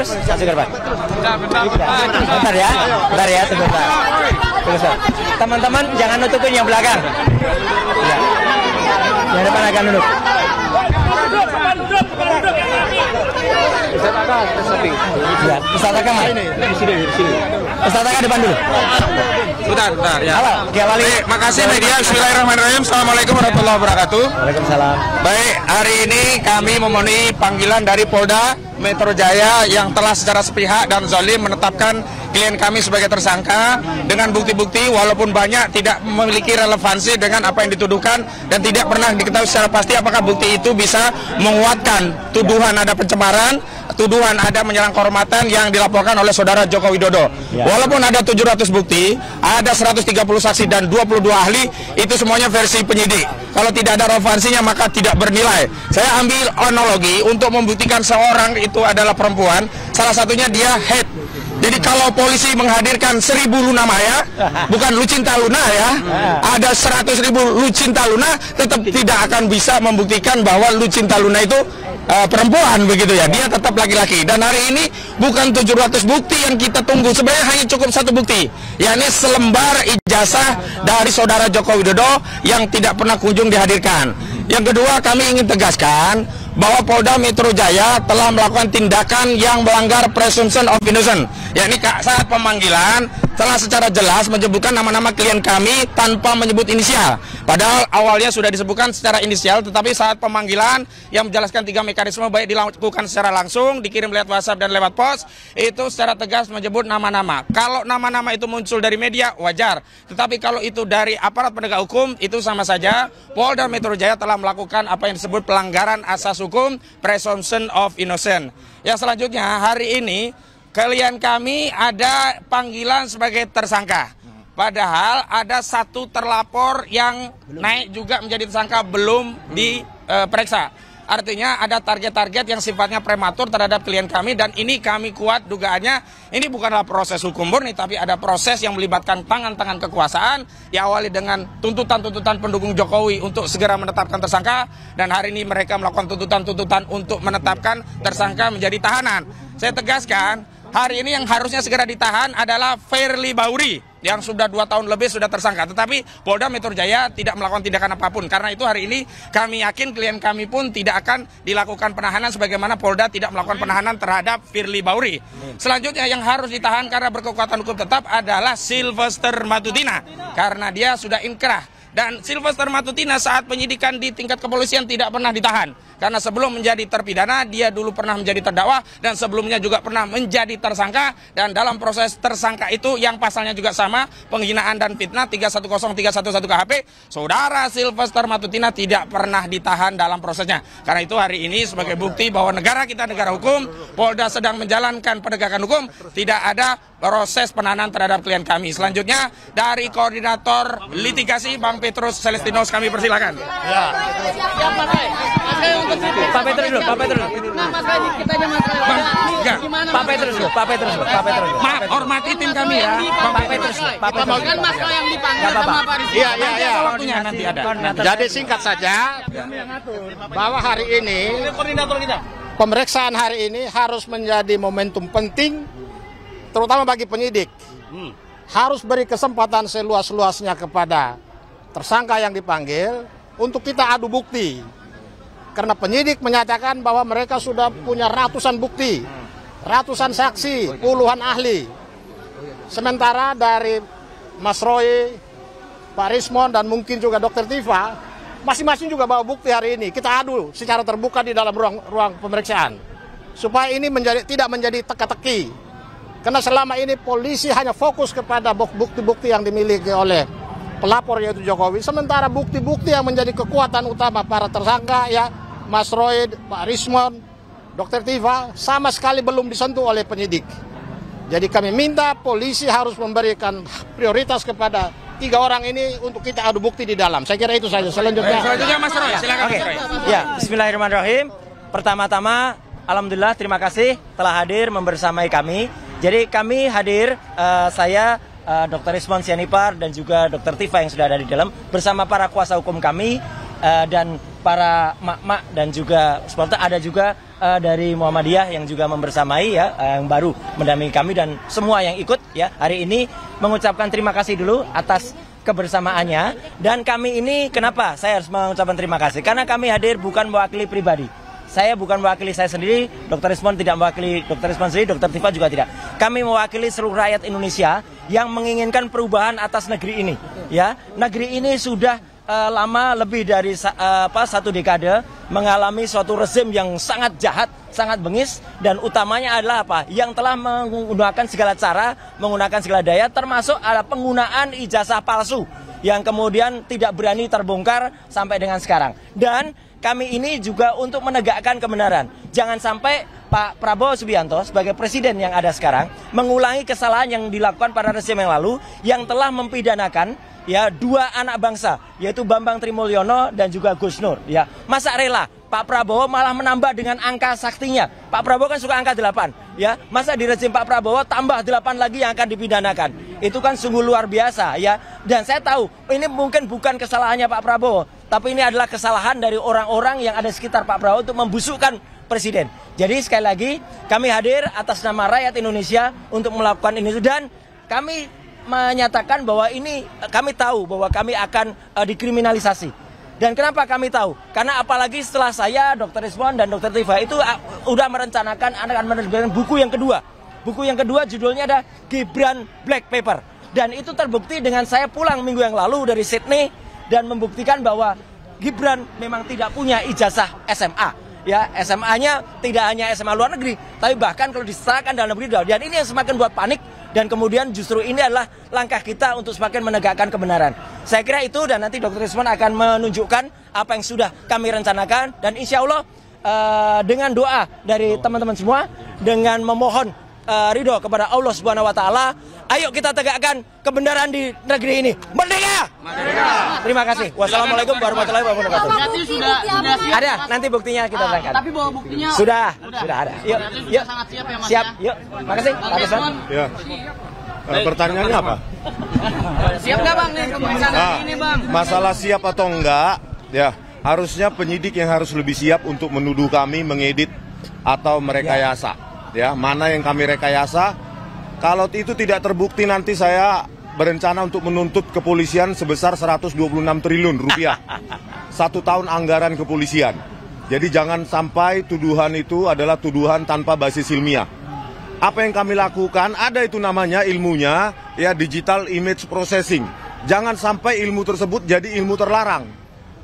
terus satu gerbang. Bentar ya, tunggu bentar. Teman-teman jangan nutupin yang belakang. Ya. Yang depan akan duduk. Ya, Ustaz Aka mana? Di sini. Ustaz Aka depan dulu. Bentar ya. Halo, Wali. Makasih media. Bismillahirrahmanirrahim. Assalamualaikum warahmatullahi wabarakatuh. Waalaikumsalam. Baik, hari ini kami memenuhi panggilan dari Polda Metro Jaya yang telah secara sepihak dan zalim menetapkan klien kami sebagai tersangka dengan bukti-bukti walaupun banyak tidak memiliki relevansi dengan apa yang dituduhkan dan tidak pernah diketahui secara pasti apakah bukti itu bisa menguatkan tuduhan ada pencemaran, tuduhan ada menyerang kehormatan yang dilaporkan oleh saudara Joko Widodo. Ya. Walaupun ada 700 bukti, ada 130 saksi dan 22 ahli, itu semuanya versi penyidik. Kalau tidak ada relevansinya maka tidak bernilai. Saya ambil analogi untuk membuktikan seorang itu adalah perempuan, salah satunya dia head. Jadi kalau polisi menghadirkan 1000 Luna Maya, bukan Lucinta Luna ya, ada 100.000 Lucinta Luna, tetap tidak akan bisa membuktikan bahwa Lucinta Luna itu perempuan begitu ya, dia tetap laki-laki. Dan hari ini bukan 700 bukti yang kita tunggu, sebenarnya hanya cukup satu bukti, yakni selembar ijazah dari saudara Joko Widodo yang tidak pernah kunjung dihadirkan. Yang kedua, kami ingin tegaskan bahwa Polda Metro Jaya telah melakukan tindakan yang melanggar presumption of innocence, yakni saat pemanggilan telah secara jelas menyebutkan nama-nama klien kami tanpa menyebut inisial. Padahal awalnya sudah disebutkan secara inisial, tetapi saat pemanggilan yang menjelaskan 3 mekanisme baik dilakukan secara langsung, dikirim lewat WhatsApp dan lewat pos, itu secara tegas menyebut nama-nama. Kalau nama-nama itu muncul dari media, wajar. Tetapi kalau itu dari aparat penegak hukum, itu sama saja. Polda Metro Jaya telah melakukan apa yang disebut pelanggaran asas hukum, presumption of innocence. Yang selanjutnya, hari ini klien kami ada panggilan sebagai tersangka. Padahal ada satu terlapor yang naik juga menjadi tersangka belum diperiksa. Artinya ada target-target yang sifatnya prematur terhadap klien kami, dan ini kami kuat dugaannya ini bukanlah proses hukum murni, tapi ada proses yang melibatkan tangan-tangan kekuasaan, diawali dengan tuntutan-tuntutan pendukung Jokowi untuk segera menetapkan tersangka, dan hari ini mereka melakukan tuntutan-tuntutan untuk menetapkan tersangka menjadi tahanan. Saya tegaskan, hari ini yang harusnya segera ditahan adalah Firly Bahuri yang sudah 2 tahun lebih sudah tersangka. Tetapi Polda Metro Jaya tidak melakukan tindakan apapun. Karena itu hari ini kami yakin klien kami pun tidak akan dilakukan penahanan sebagaimana Polda tidak melakukan penahanan terhadap Firly Bahuri. Selanjutnya yang harus ditahan karena berkekuatan hukum tetap adalah Sylvester Matutina. Karena dia sudah inkrah. Dan Sylvester Matutina saat penyidikan di tingkat kepolisian tidak pernah ditahan. Karena sebelum menjadi terpidana, dia dulu pernah menjadi terdakwa, dan sebelumnya juga pernah menjadi tersangka. Dan dalam proses tersangka itu yang pasalnya juga sama, penghinaan dan fitnah 310311 KHP, saudara Sylvester Matutina tidak pernah ditahan dalam prosesnya. Karena itu hari ini sebagai bukti bahwa negara kita negara hukum, Polda sedang menjalankan penegakan hukum, tidak ada proses penahanan terhadap klien kami. Selanjutnya dari koordinator litigasi Bang Petrus Celestinos kami persilakan. Ya. Pak Petrus dulu. Nah, masalah kita aja masalah. Pak Petrus dulu. Maaf, hormati tim kami ya. Pak Petrus. Kan masalah yang dipanggil sama Pak Rizky. Iya. Waktunya nanti ada. Jadi singkat saja, bahwa hari ini pemeriksaan hari ini harus menjadi momentum penting, terutama bagi penyidik. Harus beri kesempatan seluas-luasnya kepada tersangka yang dipanggil untuk kita adu bukti. Karena penyidik menyatakan bahwa mereka sudah punya ratusan bukti, ratusan saksi, puluhan ahli. Sementara dari Mas Roy, Pak Rismon, dan mungkin juga Dr. Tifa, masing-masing juga bawa bukti hari ini. Kita adu secara terbuka di dalam ruang pemeriksaan. Supaya ini tidak menjadi teka-teki. Karena selama ini polisi hanya fokus kepada bukti-bukti yang dimiliki oleh pelapor yaitu Jokowi. Sementara bukti-bukti yang menjadi kekuatan utama para tersangka ya Mas Roy, Pak Rismon, Dr. Tifa sama sekali belum disentuh oleh penyidik. Jadi kami minta polisi harus memberikan prioritas kepada 3 orang ini untuk kita adu bukti di dalam. Saya kira itu saja. Selanjutnya Mas Roy, silakan. Mas Roy. Ya, bismillahirrahmanirrahim. Pertama-tama, alhamdulillah terima kasih telah hadir membersamai kami. Jadi kami hadir, saya Dr. Rismon Sianipar dan juga Dr. Tifa yang sudah ada di dalam bersama para kuasa hukum kami, dan para mak-mak dan juga supporter, ada juga dari Muhammadiyah yang juga membersamai ya, yang baru mendampingi kami dan semua yang ikut ya hari ini mengucapkan terima kasih dulu atas kebersamaannya. Dan kami ini kenapa saya harus mengucapkan terima kasih? Karena kami hadir bukan mewakili pribadi. Saya bukan mewakili saya sendiri, Dr. Rizwan tidak mewakili Dr. Rizwan sendiri, Dr. Tifa juga tidak. Kami mewakili seluruh rakyat Indonesia yang menginginkan perubahan atas negeri ini. Ya, negeri ini sudah lama lebih dari satu dekade mengalami suatu rezim yang sangat jahat, sangat bengis, dan utamanya adalah apa? Yang telah menggunakan segala cara, menggunakan segala daya, termasuk ada penggunaan ijazah palsu yang kemudian tidak berani terbongkar sampai dengan sekarang. Dan kami ini juga untuk menegakkan kebenaran. Jangan sampai Pak Prabowo Subianto sebagai presiden yang ada sekarang mengulangi kesalahan yang dilakukan pada rezim yang lalu yang telah mempidanakan ya dua anak bangsa, yaitu Bambang Trimulyono dan juga Gus Nur. Ya, masa rela Pak Prabowo malah menambah dengan angka saktinya. Pak Prabowo kan suka angka 8, ya. Masa di rezim Pak Prabowo tambah 8 lagi yang akan dipidanakan. Itu kan sungguh luar biasa, ya. Dan saya tahu ini mungkin bukan kesalahannya Pak Prabowo, tapi ini adalah kesalahan dari orang-orang yang ada sekitar Pak Prabowo untuk membusukkan presiden. Jadi sekali lagi kami hadir atas nama rakyat Indonesia untuk melakukan ini, dan kami menyatakan bahwa ini kami tahu bahwa kami akan dikriminalisasi. Dan kenapa kami tahu? Karena apalagi setelah saya, Dr. Rizwan dan Dr. Tifa itu udah merencanakan akan menerbitkan buku yang kedua. Buku yang kedua judulnya ada Gibran Black Paper. Dan itu terbukti dengan saya pulang minggu yang lalu dari Sydney dan membuktikan bahwa Gibran memang tidak punya ijazah SMA. Ya, SMA-nya tidak hanya SMA luar negeri, tapi bahkan kalau diserahkan dalam negeri. Dan ini yang semakin buat panik. Dan kemudian justru ini adalah langkah kita untuk semakin menegakkan kebenaran. Saya kira itu, dan nanti Dr. Rizwan akan menunjukkan apa yang sudah kami rencanakan. Dan insya Allah dengan doa dari teman-teman semua, dengan memohon ridho kepada Allah Subhanahu Wa Taala, ayo kita tegakkan kebenaran di negeri ini. Merdeka! Merdeka! Terima kasih. Wassalamualaikum warahmatullahi wabarakatuh. Berarti sudah siap. Ada, nanti buktinya kita terangkan. Tapi bawa buktinya sudah ada. Yuk, yuk. Sangat siap ya Mas. Siap, yuk. Makasih, Pak Rizwan. Ya. Pertanyaannya apa? Siap nggak Bang nih pemeriksaan ini Bang? Masalah siap atau enggak, ya harusnya penyidik yang harus lebih siap untuk menuduh kami mengedit atau merekayasa. Ya, mana yang kami rekayasa? Kalau itu tidak terbukti, nanti saya berencana untuk menuntut kepolisian sebesar 126 triliun rupiah. 1 tahun anggaran kepolisian. Jadi jangan sampai tuduhan itu adalah tuduhan tanpa basis ilmiah. Apa yang kami lakukan, ada itu namanya ilmunya, ya, digital image processing. Jangan sampai ilmu tersebut jadi ilmu terlarang.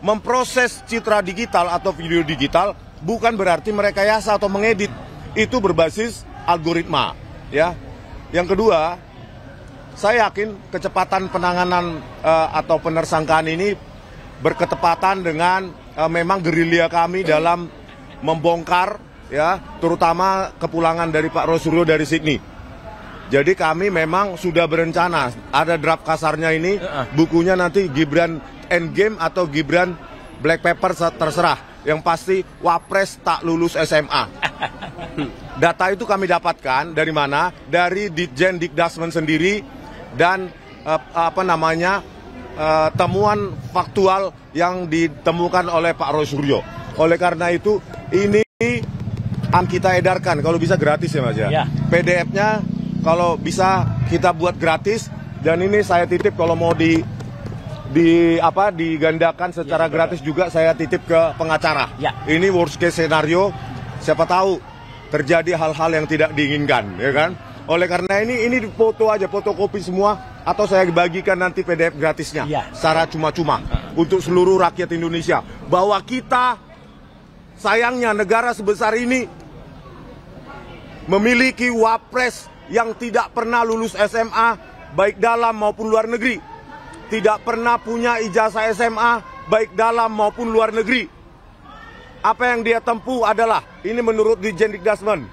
Memproses citra digital atau video digital bukan berarti merekayasa atau mengedit. Itu berbasis algoritma, ya. Yang kedua, saya yakin kecepatan penanganan atau penersangkaan ini berketepatan dengan memang gerilya kami dalam membongkar, ya, terutama kepulangan dari Pak Rosuryo dari Sydney. Jadi kami memang sudah berencana, ada draft kasarnya ini, bukunya nanti Gibran Endgame atau Gibran Black Paper terserah. Yang pasti Wapres tak lulus SMA. Data itu kami dapatkan dari mana? Dari Ditjen Dikdasmen sendiri dan temuan faktual yang ditemukan oleh Pak Rosuryo. Oleh karena itu ini akan kita edarkan, kalau bisa gratis ya Mas ya. PDF-nya kalau bisa kita buat gratis, dan ini saya titip kalau mau digandakan secara gratis juga, saya titip ke pengacara. Ini worst case scenario, siapa tahu terjadi hal-hal yang tidak diinginkan, ya kan? Oleh karena ini foto aja, fotokopi semua, atau saya bagikan nanti PDF gratisnya secara cuma-cuma untuk seluruh rakyat Indonesia, bahwa kita sayangnya negara sebesar ini memiliki wapres yang tidak pernah lulus SMA baik dalam maupun luar negeri, tidak pernah punya ijazah SMA baik dalam maupun luar negeri. Apa yang dia tempuh adalah, ini menurut Ditjen Dikdasmen,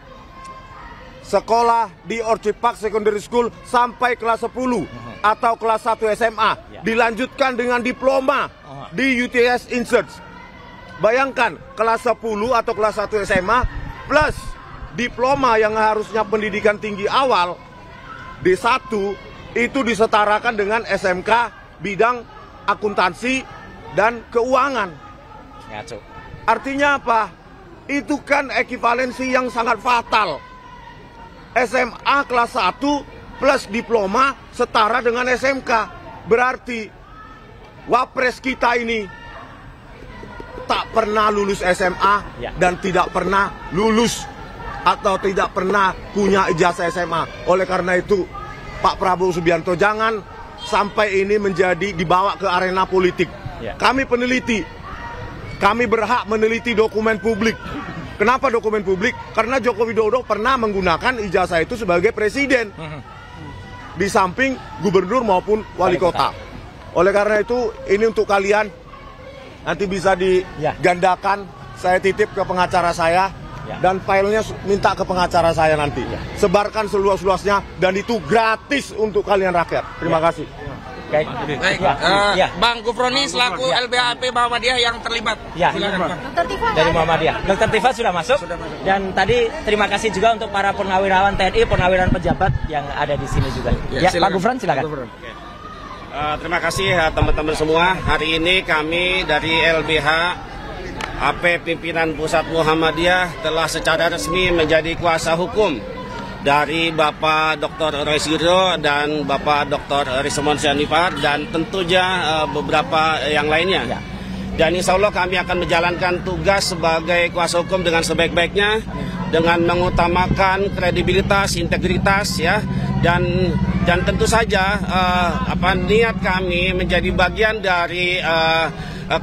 sekolah di Orchid Park Secondary School sampai kelas 10 atau kelas 1 SMA, dilanjutkan dengan diploma di UTS Insert. Bayangkan, kelas 10 atau kelas 1 SMA plus diploma yang harusnya pendidikan tinggi awal D1 itu disetarakan dengan SMK bidang akuntansi dan keuangan. Ngaco. Artinya apa? Itu kan ekivalensi yang sangat fatal. SMA kelas 1 plus diploma setara dengan SMK. Berarti Wapres kita ini tak pernah lulus SMA dan tidak pernah lulus atau tidak pernah punya ijazah SMA. Oleh karena itu, Pak Prabowo Subianto jangan sampai ini menjadi dibawa ke arena politik. Kami peneliti, kami berhak meneliti dokumen publik. Kenapa dokumen publik? Karena Joko Widodo pernah menggunakan ijazah itu sebagai presiden, di samping gubernur maupun wali kota. Oleh karena itu, ini untuk kalian, nanti bisa digandakan, saya titip ke pengacara saya, dan filenya minta ke pengacara saya nanti. Sebarkan seluas-luasnya, dan itu gratis untuk kalian rakyat. Terima kasih. Baik, Bang Gufroni selaku LBHP Muhammadiyah yang terlibat. Silakan, Bang. Dari Muhammadiyah. Dr. Tifa sudah masuk. Dan tadi terima kasih juga untuk para purnawirawan TNI, purnawirawan pejabat yang ada di sini juga. Pak Gufron silakan. Terima kasih teman-teman semua. Hari ini kami dari LBH AP Pimpinan Pusat Muhammadiyah telah secara resmi menjadi kuasa hukum dari Bapak Dr. Roy Suryo dan Bapak Dr. Rismon Syarifat dan tentunya beberapa yang lainnya. Dan insya Allah kami akan menjalankan tugas sebagai kuasa hukum dengan sebaik-baiknya, dengan mengutamakan kredibilitas, integritas, dan tentu saja niat kami menjadi bagian dari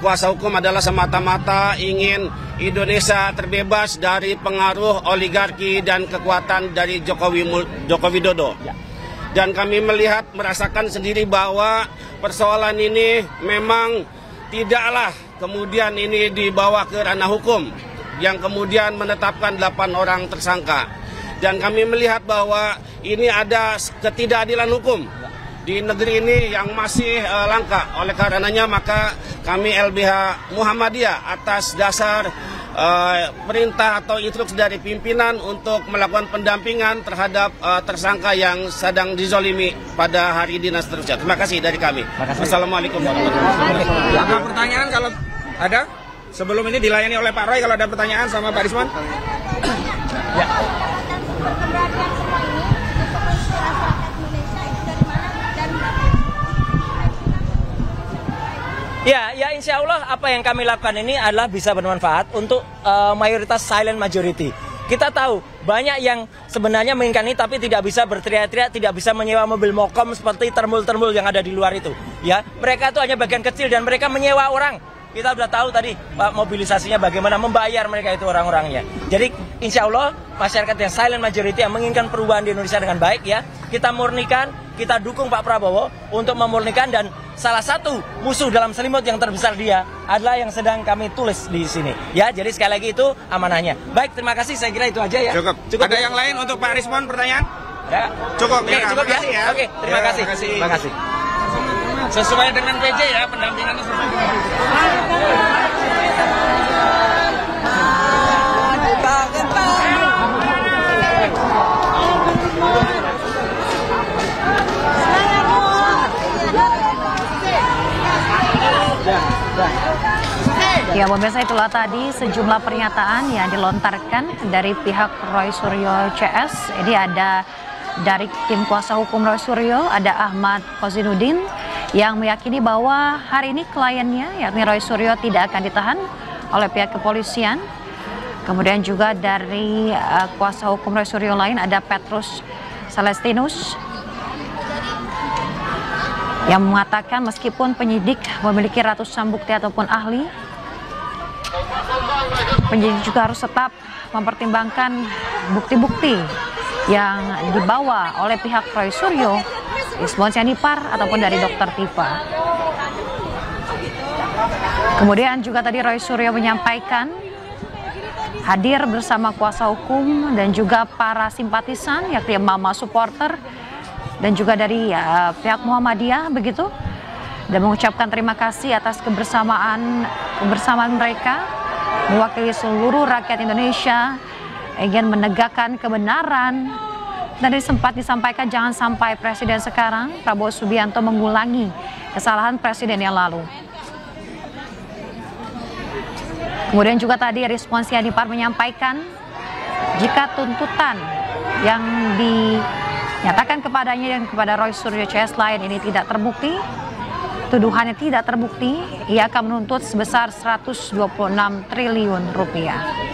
kuasa hukum adalah semata-mata ingin Indonesia terbebas dari pengaruh oligarki dan kekuatan dari Joko Widodo. Dan kami merasakan sendiri bahwa persoalan ini memang tidaklah kemudian ini dibawa ke ranah hukum yang kemudian menetapkan 8 orang tersangka. Dan kami melihat bahwa ini ada ketidakadilan hukum di negeri ini yang masih langka. Oleh karenanya maka kami LBH Muhammadiyah atas dasar perintah atau instruksi dari pimpinan untuk melakukan pendampingan terhadap tersangka yang sedang dizolimi pada hari dinas seterusnya. Terima kasih dari kami. Wassalamualaikum warahmatullahi wabarakatuh. Ada pertanyaan kalau ada? Sebelum ini dilayani oleh Pak Roy, kalau ada pertanyaan sama Pak Rismon. Ya insya Allah apa yang kami lakukan ini adalah bisa bermanfaat untuk mayoritas silent majority. Kita tahu banyak yang sebenarnya menginginkan ini tapi tidak bisa berteriak-teriak, tidak bisa menyewa mobil mokom seperti termul-termul yang ada di luar itu. Mereka itu hanya bagian kecil dan mereka menyewa orang. Kita sudah tahu tadi mobilisasinya bagaimana membayar mereka itu orang-orangnya. Jadi insya Allah masyarakat yang silent majority yang menginginkan perubahan di Indonesia dengan baik kita murnikan, kita dukung Pak Prabowo untuk memurnikan, dan salah satu musuh dalam selimut yang terbesar dia adalah yang sedang kami tulis di sini. Jadi sekali lagi itu amanahnya. Baik, terima kasih, saya kira itu aja ya. Cukup. Ada yang lain untuk Pak Rismon pertanyaan? Cukup ya. Oke, terima kasih. Terima kasih. Sesuai dengan PJ ya, pendampingannya sesuai dengan PJ. Ya, pemirsa, itulah tadi sejumlah pernyataan yang dilontarkan dari pihak Roy Suryo CS. Ini ada dari tim kuasa hukum Roy Suryo, ada Ahmad Kozinuddin, yang meyakini bahwa hari ini kliennya, yakni Roy Suryo, tidak akan ditahan oleh pihak kepolisian. Kemudian juga dari kuasa hukum Roy Suryo lain ada Petrus Celestinus, yang mengatakan meskipun penyidik memiliki ratusan bukti ataupun ahli, penyidik juga harus tetap mempertimbangkan bukti-bukti yang dibawa oleh pihak Roy Suryo, Rismon Syarifat ataupun dari Dr. Tifa. Kemudian juga tadi Roy Suryo menyampaikan hadir bersama kuasa hukum dan juga para simpatisan, yakni mama supporter dan juga dari pihak Muhammadiyah begitu, dan mengucapkan terima kasih atas kebersamaan mereka mewakili seluruh rakyat Indonesia ingin menegakkan kebenaran. Dan sempat disampaikan jangan sampai presiden sekarang Prabowo Subianto mengulangi kesalahan presiden yang lalu. Kemudian juga tadi respons Sianipar menyampaikan jika tuntutan yang dinyatakan kepadanya dan kepada Roy Suryo CS lain ini tidak terbukti, tuduhannya tidak terbukti, ia akan menuntut sebesar 126 triliun rupiah.